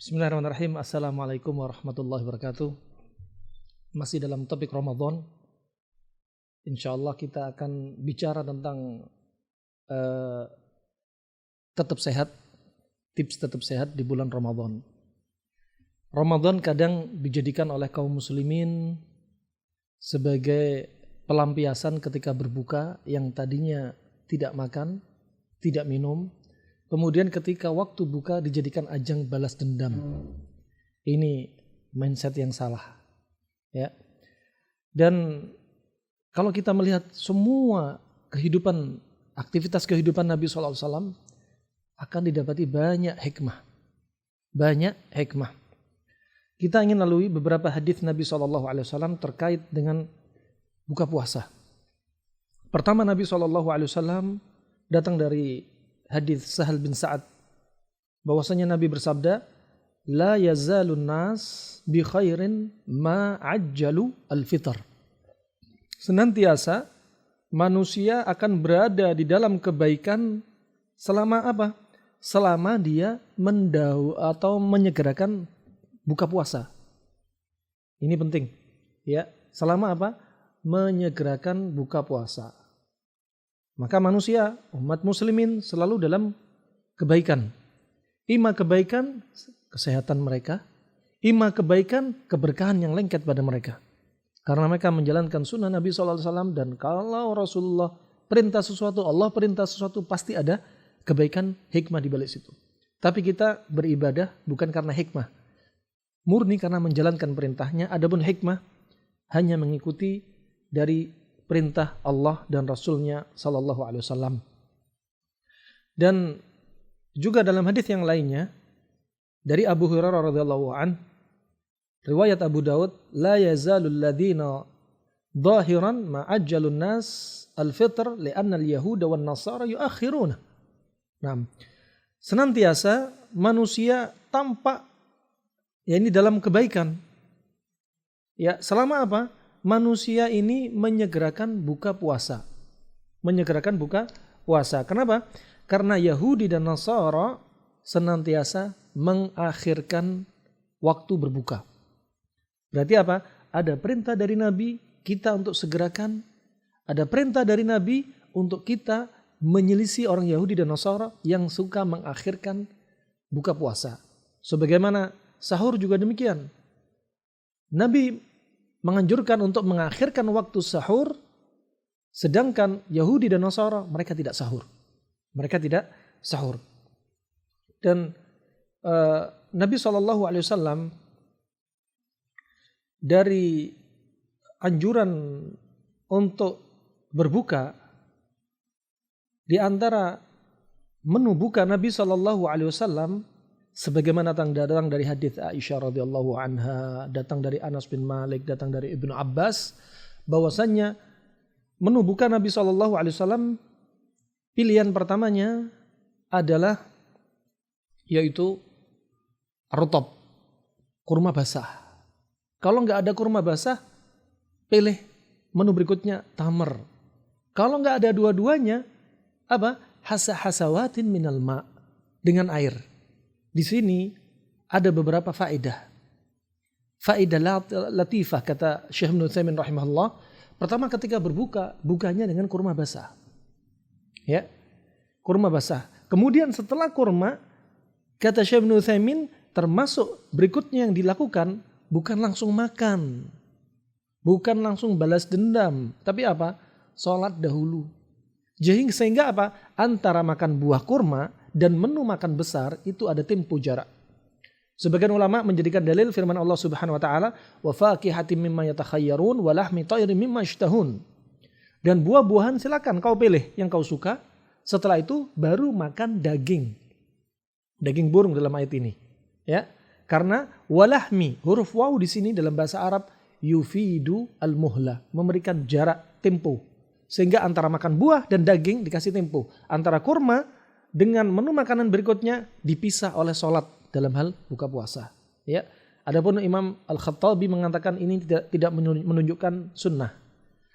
Bismillahirrahmanirrahim. Assalamualaikum warahmatullahi wabarakatuh. Masih dalam topik Ramadan. InsyaAllah kita akan bicara tentang tetap sehat, tips tetap sehat di bulan Ramadan. Ramadan kadang dijadikan oleh kaum muslimin sebagai pelampiasan ketika berbuka yang tadinya tidak makan, tidak minum. Kemudian ketika waktu buka dijadikan ajang balas dendam. Ini mindset yang salah. Ya. Dan kalau kita melihat semua kehidupan, aktivitas kehidupan Nabi SAW akan didapati banyak hikmah. Banyak hikmah. Kita ingin lalui beberapa hadis Nabi SAW terkait dengan buka puasa. Pertama, Nabi SAW datang dari hadis Sahal bin Sa'ad bahwasanya Nabi bersabda, la yazalun nas bi khairin ma ajjalu al-fitr. Senantiasa manusia akan berada di dalam kebaikan selama apa? Selama dia atau menyegerakan buka puasa. Ini penting, ya. Selama apa? Menyegerakan buka puasa. Maka manusia, umat muslimin selalu dalam kebaikan. Ima kebaikan kesehatan mereka, ima kebaikan keberkahan yang lengket pada mereka. Karena mereka menjalankan sunnah Nabi SAW, dan kalau Rasulullah perintah sesuatu, Allah perintah sesuatu, pasti ada kebaikan, hikmah di balik situ. Tapi kita beribadah bukan karena hikmah, murni karena menjalankan perintahnya. Adapun hikmah hanya mengikuti dari perintah Allah dan Rasulnya Sallallahu Alaihi Wasallam. Dan juga dalam hadis yang lainnya dari Abu Hurairah radhiyallahu an, riwayat Abu Daud, la yazalul ladzina zahiran ma ajjalun nas al-fitr li'anna al-yahuda wan nasara yuakhiruna. Nah, senantiasa manusia tampak ya ini dalam kebaikan. Ya, selama apa? Manusia ini menyegerakan buka puasa. Menyegerakan buka puasa. Kenapa? Karena Yahudi dan Nasara senantiasa mengakhirkan waktu berbuka. Berarti apa? Ada perintah dari Nabi kita untuk segerakan. Ada perintah dari Nabi untuk kita menyelisih orang Yahudi dan Nasara yang suka mengakhirkan buka puasa. Sebagaimana sahur juga demikian. Nabi menganjurkan untuk mengakhirkan waktu sahur, sedangkan Yahudi dan Nasara mereka tidak sahur. Mereka tidak sahur. Dan Nabi SAW dari anjuran untuk berbuka, di antara menu buka Nabi SAW sebagaimana datang dari hadis Aisyah radhiyallahu anha, datang dari Anas bin Malik, datang dari Ibnu Abbas, bahwasannya menu buka Nabi SAW pilihan pertamanya adalah yaitu rutab, kurma basah. Kalau nggak ada kurma basah, pilih menu berikutnya tamar. Kalau nggak ada dua-duanya, apa? Hasahasawatin minal ma', dengan air. Di sini ada beberapa faedah. Faedah latifah kata Syekh Ibnu Utsaimin rahimahullah. Pertama, ketika berbuka, bukanya dengan kurma basah. Ya. Kurma basah. Kemudian setelah kurma, kata Syekh Ibnu Utsaimin, termasuk berikutnya yang dilakukan bukan langsung makan. Bukan langsung balas dendam, tapi apa? Salat dahulu. Sehingga apa? Antara makan buah kurma dan menu makan besar itu ada tempo jarak. Sebagian ulama menjadikan dalil firman Allah Subhanahu wa taala, wa faqihatin mimma yatakhayyarun wa lahmi thayrin mimma yashtahun. Dan buah-buahan silakan kau pilih yang kau suka. Setelah itu baru makan daging. Daging burung dalam ayat ini. Ya. Karena walahmi, huruf waw di sini dalam bahasa Arab yufidu al-muhla, memberikan jarak, tempo. Sehingga antara makan buah dan daging dikasih tempo. Antara kurma dengan menu makanan berikutnya dipisah oleh sholat dalam hal buka puasa. Ya, adapun Imam Al-Khattabi mengatakan ini tidak menunjukkan sunnah.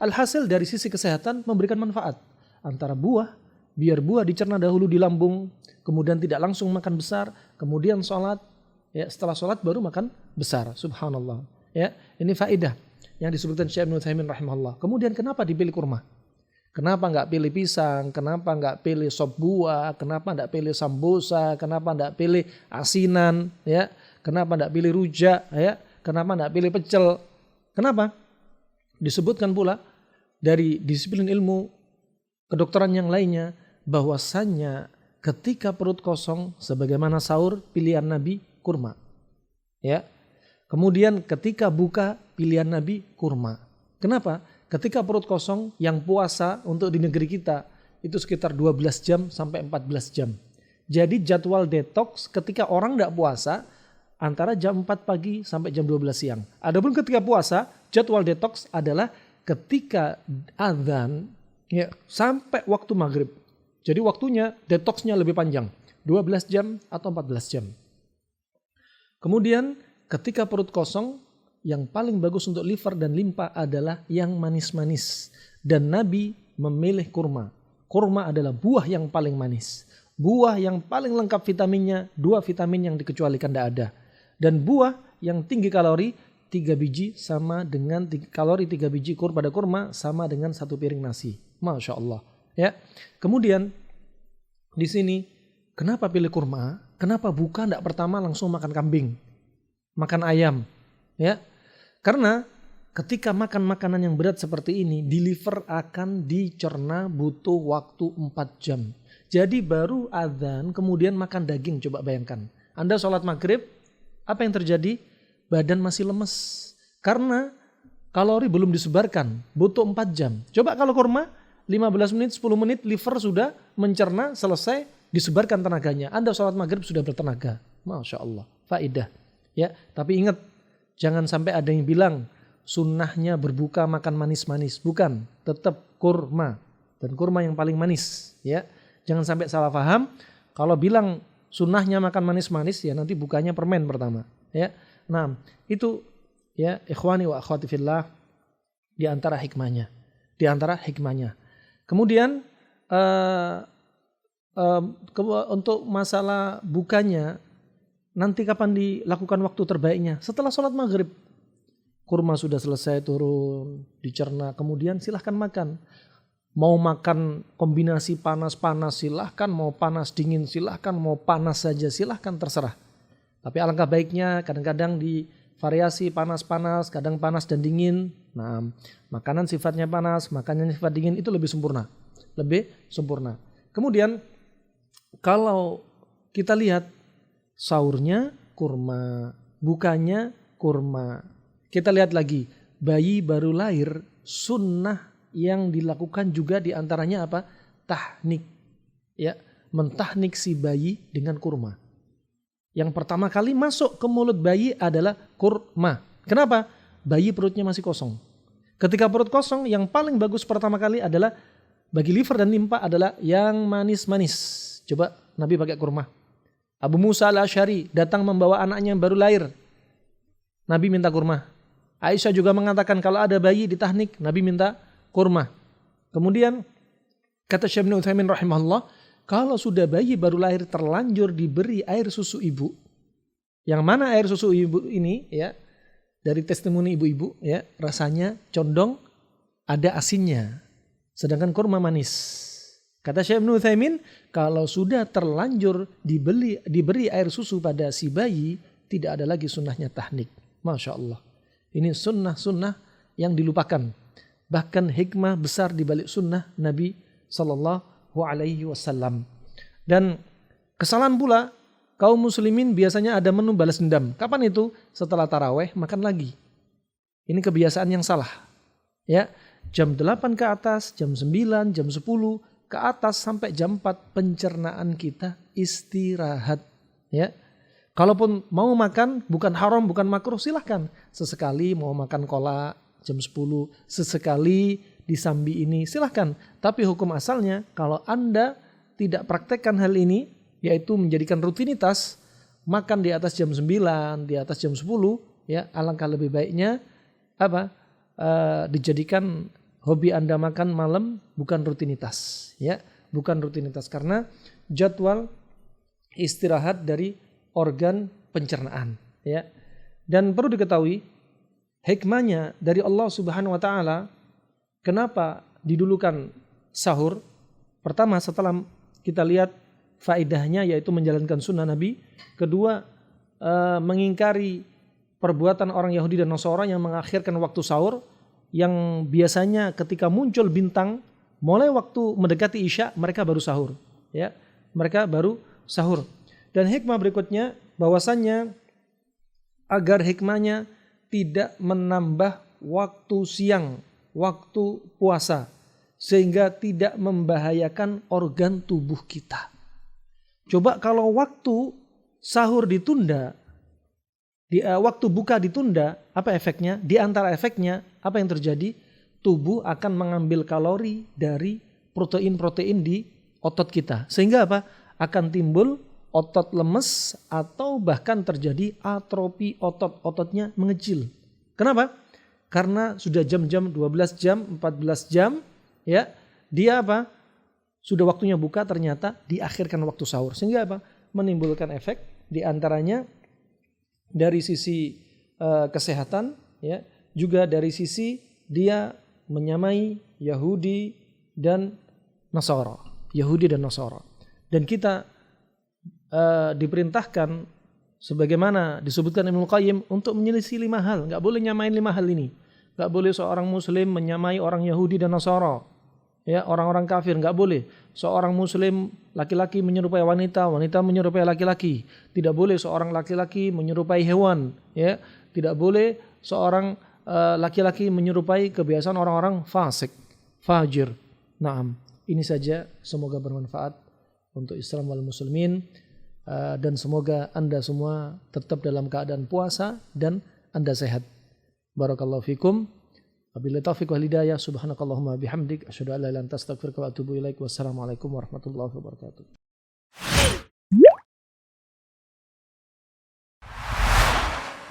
Alhasil dari sisi kesehatan memberikan manfaat. Antara buah, biar buah dicerna dahulu di lambung, kemudian tidak langsung makan besar, kemudian sholat, Ya, setelah sholat baru makan besar. Subhanallah. Ya, ini faedah yang disebutkan Syekh Ibnu Utsaimin rahimahullah. Kemudian kenapa dipilih kurma? Kenapa nggak pilih pisang? Kenapa nggak pilih sop buah? Kenapa nggak pilih sambosa? Kenapa nggak pilih asinan? Ya, kenapa nggak pilih rujak? Ya, kenapa nggak pilih pecel? Kenapa? Disebutkan pula dari disiplin ilmu kedokteran yang lainnya bahwasannya ketika perut kosong sebagaimana sahur pilihan Nabi kurma. Ya. Kemudian ketika buka pilihan Nabi kurma. Kenapa? Ketika perut kosong yang puasa untuk di negeri kita itu sekitar 12 jam sampai 14 jam. Jadi jadwal detox ketika orang tidak puasa antara jam 4 pagi sampai jam 12 siang. Adapun ketika puasa jadwal detox adalah ketika azan ya, sampai waktu maghrib. Jadi waktunya detoxnya lebih panjang. 12 jam atau 14 jam. Kemudian ketika perut kosong, yang paling bagus untuk liver dan limpa adalah yang manis-manis. Dan Nabi memilih kurma. Kurma adalah buah yang paling manis. Buah yang paling lengkap vitaminnya, 2 vitamin yang dikecualikan tidak ada. Dan buah yang tinggi kalori, 3 biji sama dengan kalori 3 biji pada kurma sama dengan 1 piring nasi. Masya Allah. Ya. Kemudian di sini kenapa pilih kurma? Kenapa buka tidak pertama langsung makan kambing, makan ayam? Ya, karena ketika makan makanan yang berat seperti ini, di liver akan dicerna butuh waktu 4 jam. Jadi baru azan kemudian makan daging. Coba bayangkan, Anda sholat maghrib, apa yang terjadi? Badan masih lemes karena kalori belum disebarkan, butuh 4 jam. Coba kalau kurma 15 menit, 10 menit liver sudah mencerna, selesai, disebarkan tenaganya. Anda sholat maghrib sudah bertenaga. Masya Allah, faedah. Ya, tapi ingat, jangan sampai ada yang bilang sunnahnya berbuka makan manis-manis. Bukan, tetap kurma. Dan kurma yang paling manis. Ya, jangan sampai salah paham. Kalau bilang sunnahnya makan manis-manis, ya nanti bukanya permen pertama. Ya, nah itu ya ikhwani wa akhwati fillah di antara hikmahnya. Kemudian untuk masalah bukanya, nanti kapan dilakukan waktu terbaiknya? Setelah sholat maghrib. Kurma sudah selesai turun, dicerna, kemudian silahkan makan. Mau makan kombinasi panas-panas silahkan, mau panas dingin silahkan, mau panas saja silahkan, terserah. Tapi alangkah baiknya kadang-kadang di variasi panas-panas, kadang panas dan dingin. Nah, makanan sifatnya panas, makanan sifat dingin itu lebih sempurna. Kemudian kalau kita lihat sahurnya kurma, bukanya kurma. Kita lihat lagi, bayi baru lahir, sunnah yang dilakukan juga diantaranya apa? Tahnik. Ya, mentahnik si bayi dengan kurma. Yang pertama kali masuk ke mulut bayi adalah kurma. Kenapa? Bayi perutnya masih kosong. Ketika perut kosong, yang paling bagus pertama kali adalah bagi liver dan limpa adalah yang manis-manis. Coba Nabi pakai kurma. Abu Musa al-Asy'ari datang membawa anaknya yang baru lahir. Nabi minta kurma. Aisyah juga mengatakan kalau ada bayi ditahnik, Nabi minta kurma. Kemudian kata Syekh Ibnu Utsaimin rahimahullah, kalau sudah bayi baru lahir terlanjur diberi air susu ibu, yang mana air susu ibu ini ya dari testimoni ibu-ibu ya rasanya condong ada asinnya, sedangkan kurma manis. Kata Syekh Ibnu Utsaimin, kalau sudah terlanjur diberi air susu pada si bayi, tidak ada lagi sunnahnya tahnik. Masya Allah. Ini sunnah-sunnah yang dilupakan. Bahkan hikmah besar di balik sunnah Nabi Sallallahu Alaihi Wasallam. Dan kesalahan pula kaum muslimin biasanya ada menu balas dendam. Kapan itu? Setelah taraweh makan lagi. Ini kebiasaan yang salah. Ya, jam 8 ke atas, jam 9, jam 10 ke atas sampai jam 4 pencernaan kita istirahat. Ya. Kalaupun mau makan bukan haram, bukan makruh, silahkan. Sesekali mau makan kolak jam 10, sesekali disambi ini silahkan. Tapi hukum asalnya kalau Anda tidak praktekkan hal ini, yaitu menjadikan rutinitas, makan di atas jam 9, di atas jam 10, ya alangkah lebih baiknya dijadikan hobi Anda makan malam, bukan rutinitas. Ya, bukan rutinitas karena jadwal istirahat dari organ pencernaan, ya. Dan perlu diketahui hikmahnya dari Allah Subhanahu wa taala kenapa didulukan sahur. Pertama, setelah kita lihat faedahnya yaitu menjalankan sunnah Nabi. Kedua, mengingkari perbuatan orang Yahudi dan Nasara yang mengakhirkan waktu sahur, yang biasanya ketika muncul bintang mulai waktu mendekati Isya mereka baru sahur, ya. Mereka baru sahur. Dan hikmah berikutnya bahwasannya agar hikmahnya tidak menambah waktu siang, waktu puasa, sehingga tidak membahayakan organ tubuh kita. Coba kalau waktu sahur ditunda, waktu buka ditunda, apa efeknya? Di antara efeknya, apa yang terjadi? Tubuh akan mengambil kalori dari protein-protein di otot kita. Sehingga apa? Akan timbul otot lemes atau bahkan terjadi atrofi otot, ototnya mengecil. Kenapa? Karena sudah jam-jam 12 jam, 14 jam, ya. Dia apa? Sudah waktunya buka, ternyata diakhirkan waktu sahur. Sehingga apa? Menimbulkan efek di antaranya dari sisi kesehatan, ya, juga dari sisi dia menyamai Yahudi dan Nasara. Yahudi dan Nasara. Dan kita diperintahkan sebagaimana disebutkan Ibnu Qayyim untuk menyelisih 5 hal. Enggak boleh nyamain 5 hal ini. Enggak boleh seorang muslim menyamai orang Yahudi dan Nasara. Ya, orang-orang kafir enggak boleh. Seorang muslim laki-laki menyerupai wanita, wanita menyerupai laki-laki. Tidak boleh seorang laki-laki menyerupai hewan, ya. Tidak boleh seorang laki-laki menyerupai kebiasaan orang-orang fasik, fajir. Naam. Ini saja, semoga bermanfaat untuk Islam wal muslimin. Dan semoga Anda semua tetap dalam keadaan puasa dan Anda sehat. Barakallahu fikum. Wabillahi taufiq wal hidayah. Subhanakallahumma bihamdik asyhadu an la ilaha illa anta astaghfiruka wa atubu ilaik. Wassalamualaikum warahmatullahi wabarakatuh.